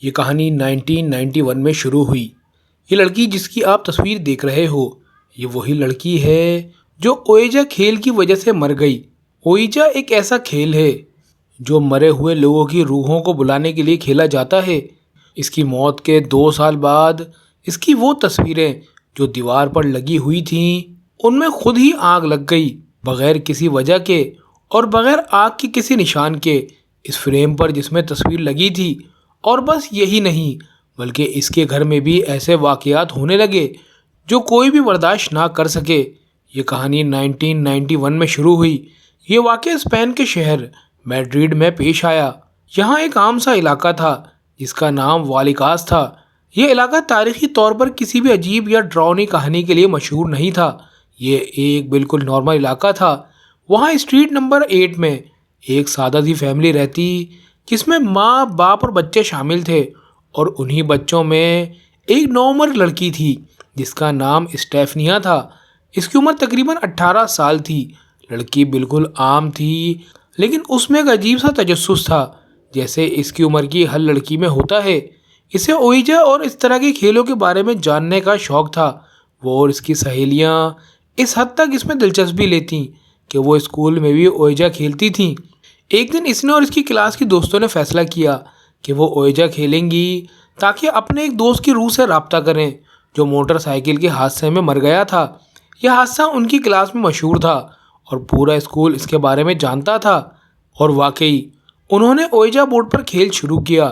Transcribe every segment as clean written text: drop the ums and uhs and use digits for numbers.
یہ کہانی 1991 میں شروع ہوئی۔ یہ لڑکی جس کی آپ تصویر دیکھ رہے ہو، یہ وہی لڑکی ہے جو اوئیجا کھیل کی وجہ سے مر گئی۔ اوئیجا ایک ایسا کھیل ہے جو مرے ہوئے لوگوں کی روحوں کو بلانے کے لیے کھیلا جاتا ہے۔ اس کی موت کے 2 سال بعد اس کی وہ تصویریں جو دیوار پر لگی ہوئی تھیں ان میں خود ہی آگ لگ گئی، بغیر کسی وجہ کے اور بغیر آگ کے کسی نشان کے۔ اس فریم پر جس میں تصویر لگی تھی، اور بس یہی نہیں بلکہ اس کے گھر میں بھی ایسے واقعات ہونے لگے جو کوئی بھی برداشت نہ کر سکے۔ یہ کہانی 1991 میں شروع ہوئی۔ یہ واقعہ اسپین کے شہر میڈرڈ میں پیش آیا۔ یہاں ایک عام سا علاقہ تھا جس کا نام والیکاس تھا۔ یہ علاقہ تاریخی طور پر کسی بھی عجیب یا ڈراؤنی کہانی کے لیے مشہور نہیں تھا۔ یہ ایک بالکل نارمل علاقہ تھا۔ وہاں اسٹریٹ نمبر 8 میں ایک سادہ سی فیملی رہتی جس میں ماں، باپ اور بچے شامل تھے، اور انہی بچوں میں ایک 9 عمر لڑکی تھی جس کا نام اسٹیفنیا تھا۔ اس کی عمر تقریباً 18 سال تھی۔ لڑکی بالکل عام تھی، لیکن اس میں ایک عجیب سا تجسس تھا جیسے اس کی عمر کی ہر لڑکی میں ہوتا ہے۔ اسے اوئیجا اور اس طرح کے کھیلوں کے بارے میں جاننے کا شوق تھا۔ وہ اور اس کی سہیلیاں اس حد تک اس میں دلچسپی لیتیں کہ وہ اسکول میں بھی اوئیجا کھیلتی تھیں۔ ایک دن اس نے اور اس کی کلاس کی دوستوں نے فیصلہ کیا کہ وہ اوئیجا کھیلیں گی تاکہ اپنے ایک دوست کی روح سے رابطہ کریں جو موٹر سائیکل کے حادثے میں مر گیا تھا۔ یہ حادثہ ان کی کلاس میں مشہور تھا اور پورا اسکول اس کے بارے میں جانتا تھا۔ اور واقعی انہوں نے اوئیجا بورڈ پر کھیل شروع کیا،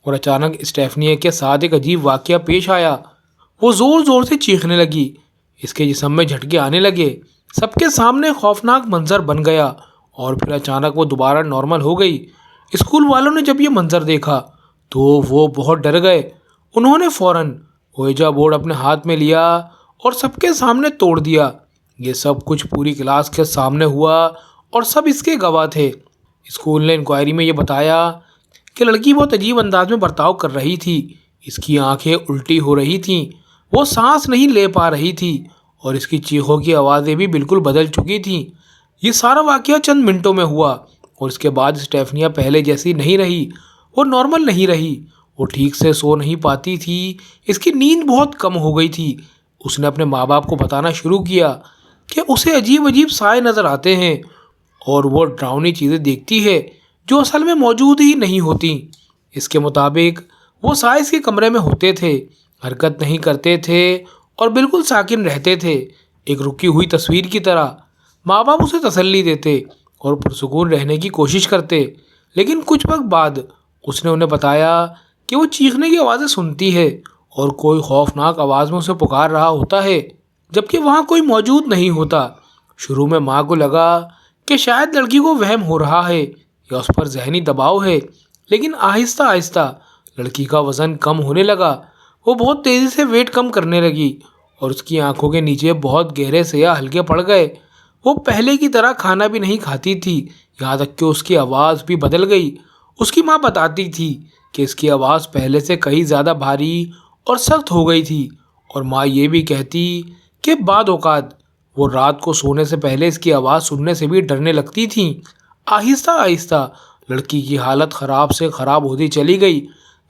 اور اچانک اسٹیفنیا کے ساتھ ایک عجیب واقعہ پیش آیا۔ وہ زور زور سے چیخنے لگی، اس کے جسم میں جھٹکے آنے لگے، سب کے سامنے خوفناک منظر بن گیا، اور پھر اچانک وہ دوبارہ نارمل ہو گئی۔ اسکول والوں نے جب یہ منظر دیکھا تو وہ بہت ڈر گئے۔ انہوں نے فوراً اوئیجا بورڈ اپنے ہاتھ میں لیا اور سب کے سامنے توڑ دیا۔ یہ سب کچھ پوری کلاس کے سامنے ہوا اور سب اس کے گواہ تھے۔ اسکول نے انکوائری میں یہ بتایا کہ لڑکی بہت عجیب انداز میں برتاؤ کر رہی تھی۔ اس کی آنکھیں الٹی ہو رہی تھیں، وہ سانس نہیں لے پا رہی تھی، اور اس کی چیخوں کی آوازیں بھی بالکل بدل چکی تھیں۔ یہ سارا واقعہ چند منٹوں میں ہوا، اور اس کے بعد اسٹیفنیا پہلے جیسی نہیں رہی۔ وہ نارمل نہیں رہی، وہ ٹھیک سے سو نہیں پاتی تھی، اس کی نیند بہت کم ہو گئی تھی۔ اس نے اپنے ماں باپ کو بتانا شروع کیا کہ اسے عجیب عجیب سائے نظر آتے ہیں اور وہ ڈراؤنی چیزیں دیکھتی ہے جو اصل میں موجود ہی نہیں ہوتی۔ اس کے مطابق وہ سائے اس کے کمرے میں ہوتے تھے، حرکت نہیں کرتے تھے اور بالکل ساکن رہتے تھے، ایک رکی ہوئی تصویر کی طرح۔ ماں باپ اسے تسلی دیتے اور پرسکون رہنے کی کوشش کرتے، لیکن کچھ وقت بعد اس نے انہیں بتایا کہ وہ چیخنے کی آوازیں سنتی ہے اور کوئی خوفناک آواز میں اسے پکار رہا ہوتا ہے، جبکہ وہاں کوئی موجود نہیں ہوتا۔ شروع میں ماں کو لگا کہ شاید لڑکی کو وہم ہو رہا ہے یا اس پر ذہنی دباؤ ہے، لیکن آہستہ آہستہ لڑکی کا وزن کم ہونے لگا۔ وہ بہت تیزی سے ویٹ کم کرنے لگی اور اس کی آنکھوں کے نیچے بہت گہرے سیاہ حلقے پڑ گئے۔ وہ پہلے کی طرح کھانا بھی نہیں کھاتی تھی، یہاں تک کہ اس کی آواز بھی بدل گئی۔ اس کی ماں بتاتی تھی کہ اس کی آواز پہلے سے کہیں زیادہ بھاری اور سخت ہو گئی تھی، اور ماں یہ بھی کہتی کہ بعض اوقات وہ رات کو سونے سے پہلے اس کی آواز سننے سے بھی ڈرنے لگتی تھیں۔ آہستہ آہستہ لڑکی کی حالت خراب سے خراب ہوتی چلی گئی۔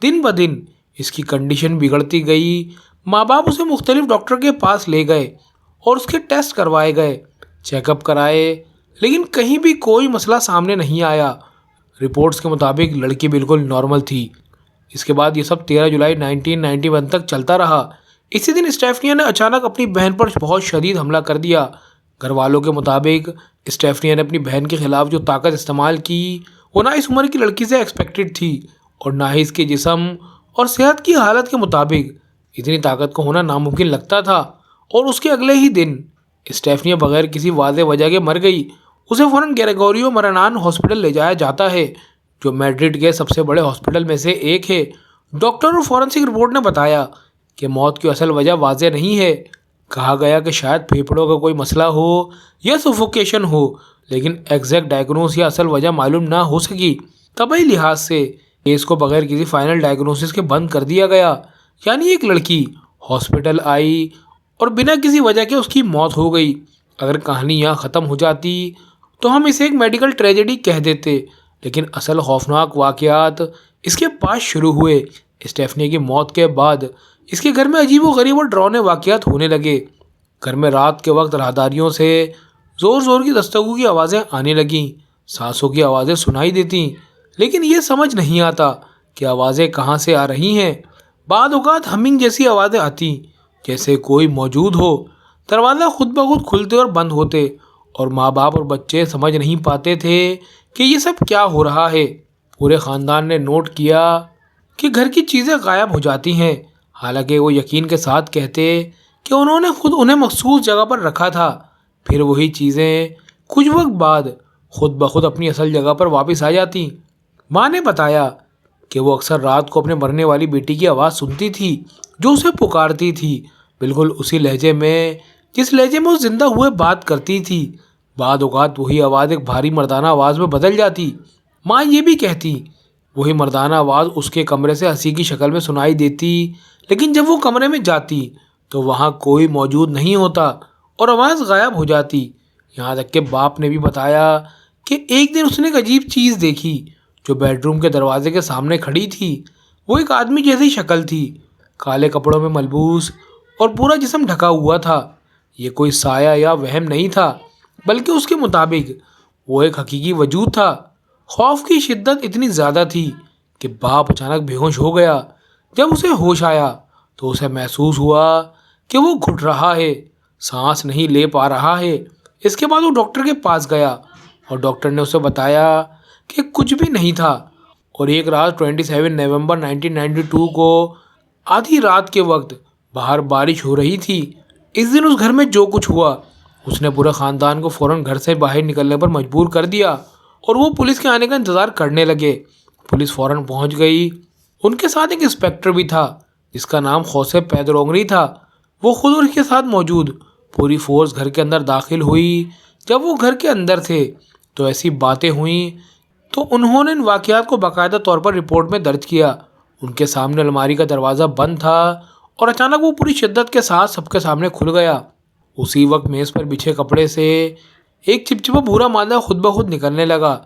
دن بدن اس کی کنڈیشن بگڑتی گئی۔ ماں باپ اسے مختلف ڈاکٹر کے پاس لے گئے اور اس کے ٹیسٹ کروائے گئے، چیک اپ کرائے، لیکن کہیں بھی کوئی مسئلہ سامنے نہیں آیا۔ رپورٹس کے مطابق لڑکی بالکل نارمل تھی۔ اس کے بعد یہ سب 13 جولائی 1991 تک چلتا رہا۔ اسی دن اسٹیفنیا نے اچانک اپنی بہن پر بہت شدید حملہ کر دیا۔ گھر والوں کے مطابق اسٹیفنیا نے اپنی بہن کے خلاف جو طاقت استعمال کی وہ نہ اس عمر کی لڑکی سے ایکسپیکٹڈ تھی، اور نہ ہی اس کے جسم اور صحت کی حالت کے مطابق اتنی طاقت کا ہونا ناممکن لگتا تھا۔ اور اس کے اگلے ہی دن اسٹیفنیا بغیر کسی واضح وجہ کے مر گئی۔ اسے فوراً گریگوریو مرانان ہاسپٹل لے جایا جاتا ہے، جو میڈرڈ کے سب سے بڑے ہاسپٹل میں سے ایک ہے۔ ڈاکٹر اور فورنسک رپورٹ نے بتایا کہ موت کی اصل وجہ واضح نہیں ہے۔ کہا گیا کہ شاید پھیپھڑوں کا کوئی مسئلہ ہو یا سفوکیشن ہو، لیکن ایگزیکٹ ڈائگنوس یا اصل وجہ معلوم نہ ہو سکی۔ طبی لحاظ سے کیس کو بغیر کسی فائنل ڈائگنوسس کے بند کر دیا گیا، یعنی ایک لڑکی ہاسپٹل آئی اور بنا کسی وجہ کے اس کی موت ہو گئی۔ اگر کہانی یہاں ختم ہو جاتی تو ہم اسے ایک میڈیکل ٹریجڈی کہہ دیتے، لیکن اصل خوفناک واقعات اس کے پاس شروع ہوئے۔ اسٹیفنی کی موت کے بعد اس کے گھر میں عجیب و غریب اور ڈراؤنے واقعات ہونے لگے۔ گھر میں رات کے وقت راہداریوں سے زور زور کی دستکوں کی آوازیں آنے لگیں، سانسوں کی آوازیں سنائی دیتیں، لیکن یہ سمجھ نہیں آتا کہ آوازیں کہاں سے آ رہی ہیں۔ بعض اوقات ہمنگ جیسی آوازیں آتیں، جیسے کوئی موجود ہو۔ دروازہ خود بخود کھلتے اور بند ہوتے، اور ماں باپ اور بچے سمجھ نہیں پاتے تھے کہ یہ سب کیا ہو رہا ہے۔ پورے خاندان نے نوٹ کیا کہ گھر کی چیزیں غائب ہو جاتی ہیں، حالانکہ وہ یقین کے ساتھ کہتے کہ انہوں نے خود انہیں مخصوص جگہ پر رکھا تھا۔ پھر وہی چیزیں کچھ وقت بعد خود بخود اپنی اصل جگہ پر واپس آ جاتی۔ ماں نے بتایا کہ وہ اکثر رات کو اپنے مرنے والی بیٹی کی آواز سنتی تھی، جو اسے پکارتی تھی، بالکل اسی لہجے میں جس لہجے میں وہ زندہ ہوئے بات کرتی تھی۔ بعض اوقات وہی آواز ایک بھاری مردانہ آواز میں بدل جاتی۔ ماں یہ بھی کہتی وہی مردانہ آواز اس کے کمرے سے ہنسی کی شکل میں سنائی دیتی، لیکن جب وہ کمرے میں جاتی تو وہاں کوئی موجود نہیں ہوتا اور آواز غائب ہو جاتی۔ یہاں تک کہ باپ نے بھی بتایا کہ ایک دن اس نے ایک عجیب چیز دیکھی جو بیڈ روم کے دروازے کے سامنے کھڑی تھی۔ وہ ایک آدمی جیسی شکل تھی، کالے کپڑوں میں ملبوس اور پورا جسم ڈھکا ہوا تھا۔ یہ کوئی سایہ یا وہم نہیں تھا، بلکہ اس کے مطابق وہ ایک حقیقی وجود تھا۔ خوف کی شدت اتنی زیادہ تھی کہ باپ اچانک بے ہوش ہو گیا۔ جب اسے ہوش آیا تو اسے محسوس ہوا کہ وہ گھٹ رہا ہے، سانس نہیں لے پا رہا ہے۔ اس کے بعد وہ ڈاکٹر کے پاس گیا اور ڈاکٹر نے اسے بتایا کہ کچھ بھی نہیں تھا۔ اور ایک رات 27 نومبر 1992 کو آدھی رات کے وقت باہر بارش ہو رہی تھی۔ اس دن اس گھر میں جو کچھ ہوا اس نے پورے خاندان کو فوراً گھر سے باہر نکلنے پر مجبور کر دیا، اور وہ پولیس کے آنے کا انتظار کرنے لگے۔ پولیس فوراً پہنچ گئی۔ ان کے ساتھ ایک انسپکٹر بھی تھا جس کا نام خوسے پیدرونگری تھا۔ وہ خود اور اس کے ساتھ موجود پوری فورس گھر کے اندر داخل ہوئی۔ جب وہ گھر کے اندر تھے تو ایسی باتیں ہوئیں تو انہوں نے ان واقعات کو باقاعدہ طور پر رپورٹ میں درج کیا۔ ان کے سامنے الماری کا دروازہ بند تھا اور اچانک وہ پوری شدت کے ساتھ سب کے سامنے کھل گیا۔ اسی وقت میز پر بچھے کپڑے سے ایک چپچپا بھورا مادہ خود بخود نکلنے لگا۔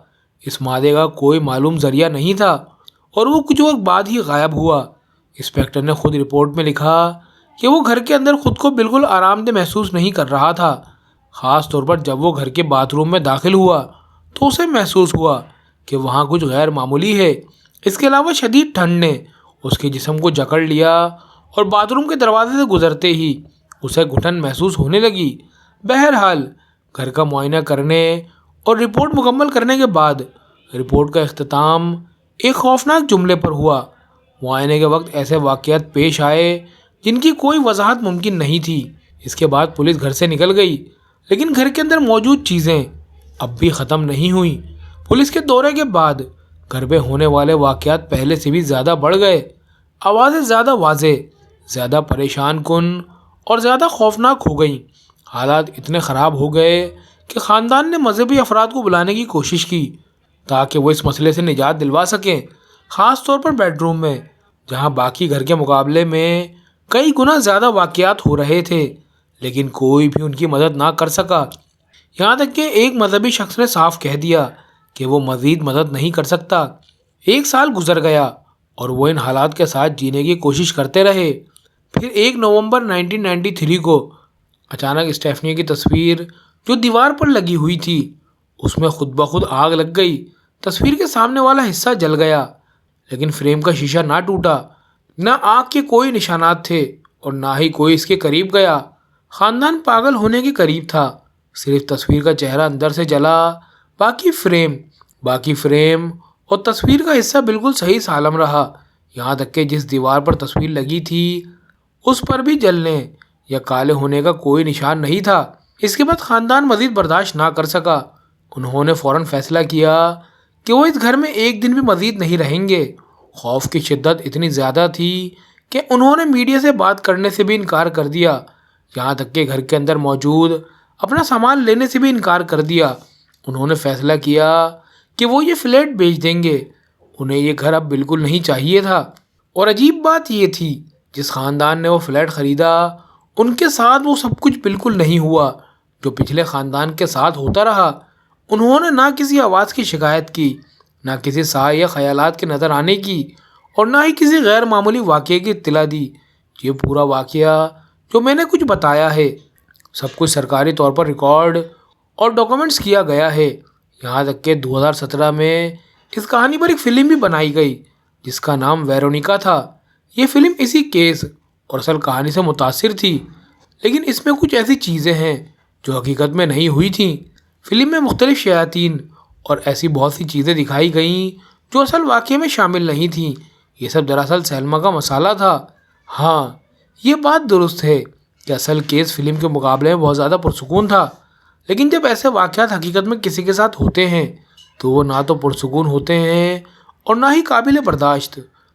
اس مادے کا کوئی معلوم ذریعہ نہیں تھا اور وہ کچھ وقت بعد ہی غائب ہوا۔ انسپکٹر نے خود رپورٹ میں لکھا کہ وہ گھر کے اندر خود کو بالکل آرام دہ محسوس نہیں کر رہا تھا، خاص طور پر جب وہ گھر کے باتھ روم میں داخل ہوا تو اسے محسوس ہوا کہ وہاں کچھ غیر معمولی ہے۔ اس کے علاوہ شدید ٹھنڈ نے اس کے جسم کو جکڑ لیا اور باتھ روم کے دروازے سے گزرتے ہی اسے گھٹن محسوس ہونے لگی۔ بہرحال گھر کا معائنہ کرنے اور رپورٹ مکمل کرنے کے بعد رپورٹ کا اختتام ایک خوفناک جملے پر ہوا۔ معائنے کے وقت ایسے واقعات پیش آئے جن کی کوئی وضاحت ممکن نہیں تھی۔ اس کے بعد پولیس گھر سے نکل گئی، لیکن گھر کے اندر موجود چیزیں اب بھی ختم نہیں ہوئیں۔ پولیس کے دورے کے بعد گھر میں ہونے والے واقعات پہلے سے بھی زیادہ بڑھ گئے۔ آوازیں زیادہ واضح، زیادہ پریشان کن اور زیادہ خوفناک ہو گئیں۔ حالات اتنے خراب ہو گئے کہ خاندان نے مذہبی افراد کو بلانے کی کوشش کی تاکہ وہ اس مسئلے سے نجات دلوا سکیں، خاص طور پر بیڈ روم میں جہاں باقی گھر کے مقابلے میں کئی گنا زیادہ واقعات ہو رہے تھے، لیکن کوئی بھی ان کی مدد نہ کر سکا۔ یہاں تک کہ ایک مذہبی شخص نے صاف کہہ دیا کہ وہ مزید مدد نہیں کر سکتا۔ ایک سال گزر گیا اور وہ ان حالات کے ساتھ جینے کی کوشش کرتے رہے۔ پھر 1 نومبر 1993 کو اچانک اسٹیفنی کی تصویر جو دیوار پر لگی ہوئی تھی اس میں خود بخود آگ لگ گئی۔ تصویر کے سامنے والا حصہ جل گیا، لیکن فریم کا شیشہ نہ ٹوٹا۔ نہ آگ کے کوئی نشانات تھے اور نہ ہی کوئی اس کے قریب گیا۔ خاندان پاگل ہونے کے قریب تھا۔ صرف تصویر کا چہرہ اندر سے جلا، باقی فریم اور تصویر کا حصہ بالکل صحیح سالم رہا۔ یہاں تک کہ جس دیوار پر تصویر لگی تھی اس پر بھی جلنے یا کالے ہونے کا کوئی نشان نہیں تھا۔ اس کے بعد خاندان مزید برداشت نہ کر سکا۔ انہوں نے فوراً فیصلہ کیا کہ وہ اس گھر میں ایک دن بھی مزید نہیں رہیں گے۔ خوف کی شدت اتنی زیادہ تھی کہ انہوں نے میڈیا سے بات کرنے سے بھی انکار کر دیا، یہاں تک کہ گھر کے اندر موجود اپنا سامان لینے سے بھی انکار کر دیا۔ انہوں نے فیصلہ کیا کہ وہ یہ فلیٹ بیچ دیں گے۔ انہیں یہ گھر اب بالکل نہیں چاہیے تھا۔ اور عجیب بات یہ تھی، جس خاندان نے وہ فلیٹ خریدا ان کے ساتھ وہ سب کچھ بالکل نہیں ہوا جو پچھلے خاندان کے ساتھ ہوتا رہا۔ انہوں نے نہ کسی آواز کی شکایت کی، نہ کسی سائے یا خیالات کے نظر آنے کی، اور نہ ہی کسی غیر معمولی واقعے کی اطلاع دی۔ یہ پورا واقعہ جو میں نے کچھ بتایا ہے سب کچھ سرکاری طور پر ریکارڈ اور ڈاکومنٹس کیا گیا ہے، یہاں تک کہ 2017 میں اس کہانی پر ایک فلم بھی بنائی گئی جس کا نام ویرونیکا تھا۔ یہ فلم اسی کیس اور اصل کہانی سے متاثر تھی، لیکن اس میں کچھ ایسی چیزیں ہیں جو حقیقت میں نہیں ہوئی تھیں۔ فلم میں مختلف شیاطین اور ایسی بہت سی چیزیں دکھائی گئیں جو اصل واقعے میں شامل نہیں تھیں۔ یہ سب دراصل سینما کا مسالہ تھا۔ ہاں، یہ بات درست ہے کہ اصل کیس فلم کے مقابلے میں بہت زیادہ پرسکون تھا، لیکن جب ایسے واقعات حقیقت میں کسی کے ساتھ ہوتے ہیں تو وہ نہ تو پرسکون ہوتے ہیں اور نہ ہی قابل برداشت۔